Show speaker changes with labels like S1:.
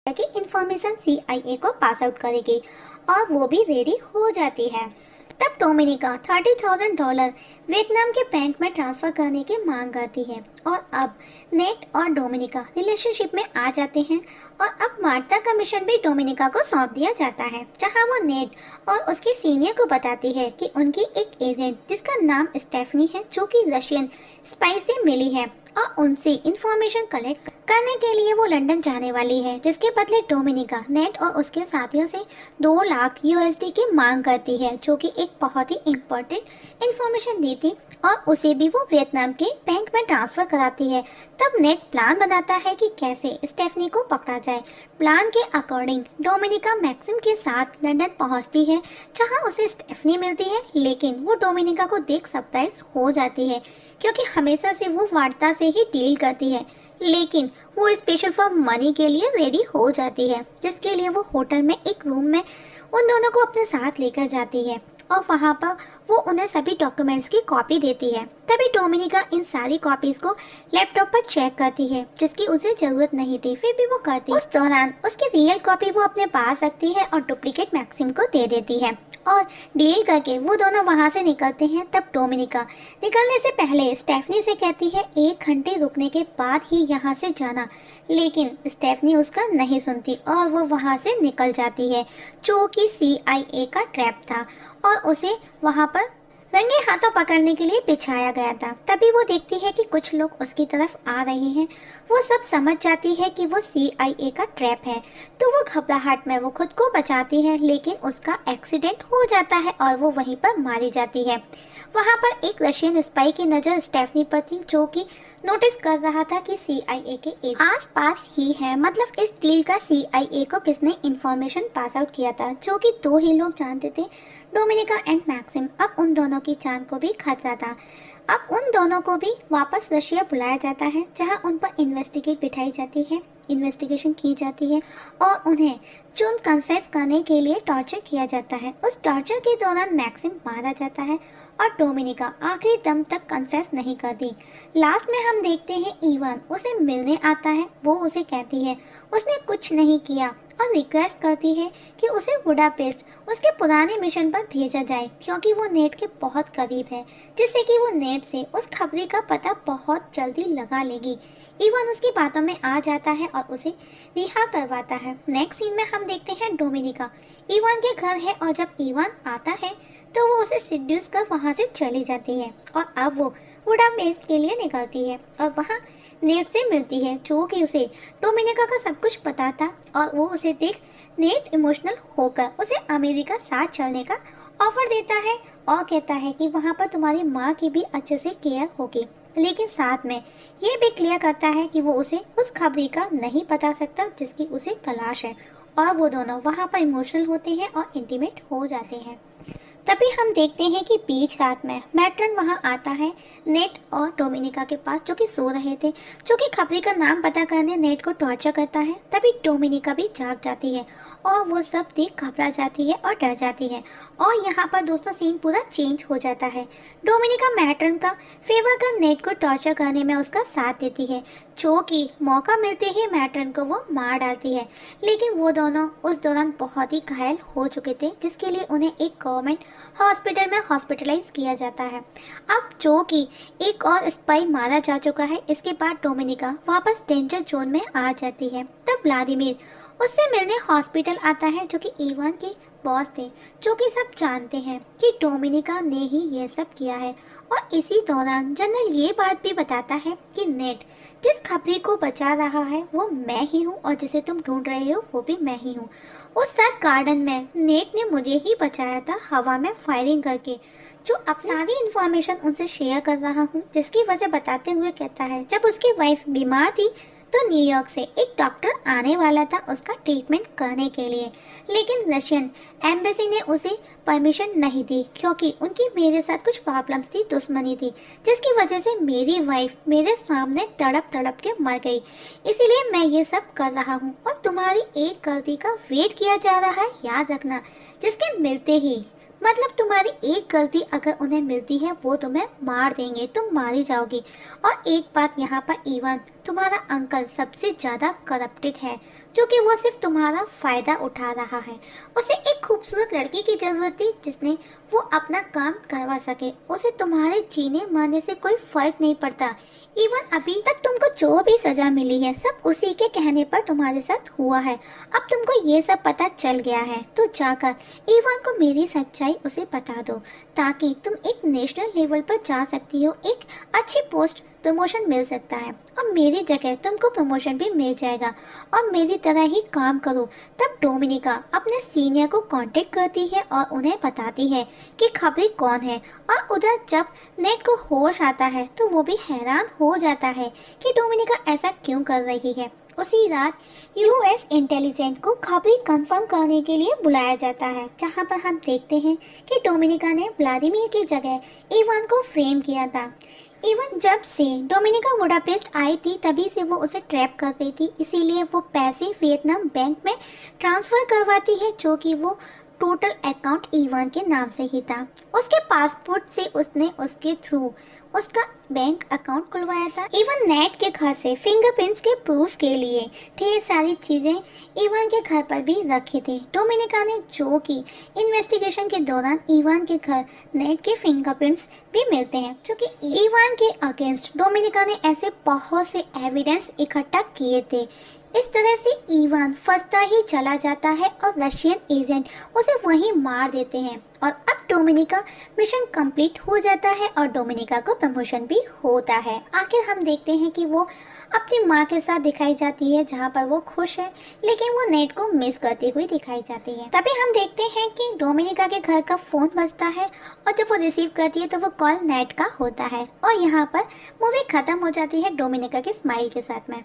S1: कि information CIA को pass out करेगी और वो भी रेडी हो जाती है। तब डोमिनिका $30,000 वियतनाम के बैंक में ट्रांसफर करने की मांग करती है और अब नेट और डोमिनिका रिलेशनशिप में आ जाते हैं और अब मार्था का मिशन भी डोमिनिका को सौंप दिया जाता है, जहां वो नेट और उसके सीनियर को बताती है कि उनकी एक एजेंट जिसका नाम स्टेफनी है, जो कि रशियन स्पाई से मिली है और उनसे इंफॉर्मेशन कलेक्ट करने के लिए वो लंदन जाने वाली है, जिसके बदले डोमिनिका नेट और उसके साथियों से 2 लाख यूएसडी की मांग करती है, जो कि एक बहुत ही इम्पोर्टेंट इंफॉर्मेशन दी थी और उसे भी वो वियतनाम के बैंक में ट्रांसफर कराती है। तब नेट प्लान बनाता है कि कैसे स्टेफनी को पकड़ा जाए। प्लान के अकॉर्डिंग डोमिनिका मैक्सिम के साथ लंदन पहुंचती है, जहां उसे स्टेफनी मिलती है, लेकिन वो डोमिनिका को देख सरप्राइज हो जाती है क्योंकि हमेशा से वो वार्ता से ही डील करती है, लेकिन वो स्पेशल फॉर मनी के लिए रेडी हो जाती है, जिसके लिए वो होटल में एक रूम में उन दोनों को अपने साथ लेकर जाती है और वहाँ पर वो उन्हें सभी डॉक्यूमेंट्स की कॉपी देती है। तभी डोमिनिका इन सारी कॉपीज को लैपटॉप पर चेक करती है, जिसकी उसे जरूरत नहीं थी, फिर भी वो करती है। उस दौरान उसकी रियल कॉपी वो अपने पास रखती है और डुप्लीकेट मैक्सिम को दे देती है और डील करके वो दोनों वहाँ से निकलते हैं। तब डोमिनिका निकलने से पहले स्टेफनी से कहती है 1 घंटे रुकने के बाद ही यहाँ से जाना, लेकिन स्टेफनी उसका नहीं सुनती और वो वहाँ से निकल जाती है, जो कि सीआईए का ट्रैप था और उसे वहाँ पर रंगे हाथों पकड़ने के लिए बिछाया गया था। तभी वो देखती है कि कुछ लोग उसकी तरफ आ रहे हैं। वो सब समझ जाती है कि वो सीआईए का ट्रैप है, तो वो घबराहट में वो खुद को बचाती है, लेकिन उसका एक्सीडेंट हो जाता है और वो वहीं पर मारी जाती है। वहाँ पर एक रशियन स्पाई की नज़र स्टेफनी पर थी, जो कि नोटिस कर रहा था कि सीआईए के एजेंट आस पास ही है। मतलब इस डील का सीआईए को किसने इंफॉर्मेशन पास आउट किया था, जो कि 2 ही लोग जानते थे, डोमिनिका एंड मैक्सिम। अब उन दोनों की जान को भी खतरा था। अब उन दोनों को भी वापस रशिया बुलाया जाता है, जहां उन पर इन्वेस्टिगेशन की जाती है और उन्हें जुर्म कन्फेस करने के लिए टॉर्चर किया जाता है। उस टॉर्चर के दौरान मैक्सिम मारा जाता है और डोमिनिका आखिरी दम तक कन्फेस नहीं करती। लास्ट में हम देखते हैं इवान उसे मिलने आता है। वो उसे कहती है उसने कुछ नहीं किया और रिक्वेस्ट करती है कि उसे बुडापेस्ट उसके पुराने मिशन पर भेजा जाए, क्योंकि वो नेट के बहुत करीब है, जिससे कि वो नेट से उस खबरी का पता बहुत जल्दी लगा लेगी। इवान उसकी बातों में आ जाता है और उसे रिहा करवाता है। नेक्स्ट सीन में हम देखते हैं डोमिनिका इवान के घर है और जब इवान आता है तो वो उसे सिड्यूस कर वहाँ से चली जाती है और अब वो बुडापेस्ट के लिए निकलती है और वहाँ नेट से मिलती है, जो कि उसे डोमिनिका का सब कुछ पता था और वो उसे देख नेट इमोशनल होकर उसे अमेरिका साथ चलने का ऑफर देता है और कहता है कि वहाँ पर तुम्हारी माँ की भी अच्छे से केयर होगी, लेकिन साथ में ये भी क्लियर करता है कि वो उसे उस खबरी का नहीं बता सकता जिसकी उसे तलाश है। और वो दोनों वहाँ पर इमोशनल होते हैं और इंटीमेट हो जाते हैं। तभी हम देखते हैं कि बीच रात में मैट्रन वहां आता है नेट और डोमिनिका के पास, जो कि सो रहे थे, जो कि खबरी का नाम पता करने नेट को टॉर्चर करता है। तभी डोमिनिका भी जाग जाती है और वो सब देख घबरा जाती है और डर जाती है और यहाँ पर दोस्तों सीन पूरा चेंज हो जाता है। डोमिनिका मैट्रन का फेवर कर नेट को टॉर्चर करने में उसका साथ देती है, जो कि मौका मिलते ही मैट्रन को वो मार डालती है, लेकिन वो दोनों उस दौरान बहुत ही घायल हो चुके थे, जिसके लिए उन्हें एक गवर्नमेंट हॉस्पिटल में हॉस्पिटलाइज किया जाता है। अब जो कि एक और स्पाई मारा जा चुका है। इसके बाद डोमिनिका वापस डेंजर जोन में आ जाती है। तब व्लादिमीर उससे मिलने हॉस्पिटल आता है, जो कि इवान के बॉस थे, जो कि सब जानते हैं कि डोमिनिका ने ही ये सब किया है। और इसी दौरान जनरल ये बात भी बताता है कि नेट जिस खबरी को बचा रहा है वो मैं ही हूँ और जिसे तुम ढूंढ रहे हो वो भी मैं ही हूँ। उस रात गार्डन में नेट ने मुझे ही बचाया था, हवा में फायरिंग करके, जो अब सारी इन्फॉर्मेशन उनसे शेयर कर रहा हूँ। जिसकी वजह बताते हुए कहता है जब उसकी वाइफ बीमार थी तो न्यूयॉर्क से एक डॉक्टर आने वाला था उसका ट्रीटमेंट करने के लिए, लेकिन रशियन एम्बेसी ने उसे परमिशन नहीं दी, क्योंकि उनकी मेरे साथ कुछ प्रॉब्लम्स थी, दुश्मनी थी, जिसकी वजह से मेरी वाइफ मेरे सामने तड़प तड़प के मर गई। इसीलिए मैं ये सब कर रहा हूँ और तुम्हारी एक गलती का वेट किया जा रहा है, याद रखना, जिसके मिलते ही मतलब तुम्हारी एक गलती अगर उन्हें मिलती है वो तुम्हें मार देंगे, तुम मारी जाओगी। और एक बात यहाँ पर इवान तुम्हारा अंकल सबसे ज़्यादा करप्टेड है, जो कि वो सिर्फ तुम्हारा फ़ायदा उठा रहा है। उसे एक खूबसूरत लड़की की ज़रूरत थी जिसने वो अपना काम करवा सके। उसे तुम्हारे जीने मरने से कोई फ़र्क नहीं पड़ता। इवन अभी तक तुमको जो भी सज़ा मिली है सब उसी के कहने पर तुम्हारे साथ हुआ है। अब तुमको ये सब पता चल गया है तो जाकर इवान को मेरी सच्चाई उसे बता दो, ताकि तुम एक नेशनल लेवल पर जा सकती हो। एक अच्छी पोस्ट प्रमोशन मिल सकता है और मेरी जगह तुमको प्रमोशन भी मिल जाएगा और मेरी तरह ही काम करो। तब डोमिनिका अपने सीनियर को कांटेक्ट करती है और उन्हें बताती है कि खबरी कौन है। और उधर जब नेट को होश आता है तो वो भी हैरान हो जाता है कि डोमिनिका ऐसा क्यों कर रही है। उसी रात यूएस इंटेलिजेंट को खबरी कंफर्म करने के लिए बुलाया जाता है, जहां पर हम देखते हैं कि डोमिनिका ने व्लादिमीर की जगह इवान को फ्रेम किया था। इवन जब से डोमिनिका बुडापेस्ट आई थी तभी से वो उसे ट्रैप कर रही थी, इसीलिए वो पैसे वियतनाम बैंक में ट्रांसफ़र करवाती है, जो कि वो टोटल अकाउंट इवान के नाम से ही था। उसके पासपोर्ट से उसने उसके थ्रू उसका बैंक अकाउंट खुलवाया था। इवन नेट के घर से फिंगरप्रिंट्स के प्रूफ के लिए ढेर सारी चीज़ें इवान के घर पर भी रखी थी डोमिनिका ने, जो कि इन्वेस्टिगेशन के दौरान इवान के घर नेट के फिंगरप्रिंट्स भी मिलते हैं, जो कि इवान के अगेंस्ट डोमिनिका ने ऐसे बहुत से एविडेंस इकट्ठा किए थे। इस तरह से इवान फंसता ही चला जाता है और रशियन एजेंट उसे वहीं मार देते हैं और अब डोमिनिका मिशन कंप्लीट हो जाता है और डोमिनिका को प्रमोशन भी होता है। आखिर हम देखते हैं कि वो अपनी माँ के साथ दिखाई जाती है, जहाँ पर वो खुश है, लेकिन वो नेट को मिस करती हुई दिखाई जाती है। तभी हम देखते हैं कि डोमिनिका के घर का फ़ोन बजता है और जब वो रिसीव करती है तो वो कॉल नेट का होता है और यहाँ पर मूवी ख़त्म हो जाती है डोमिनिका के स्माइल के साथ में।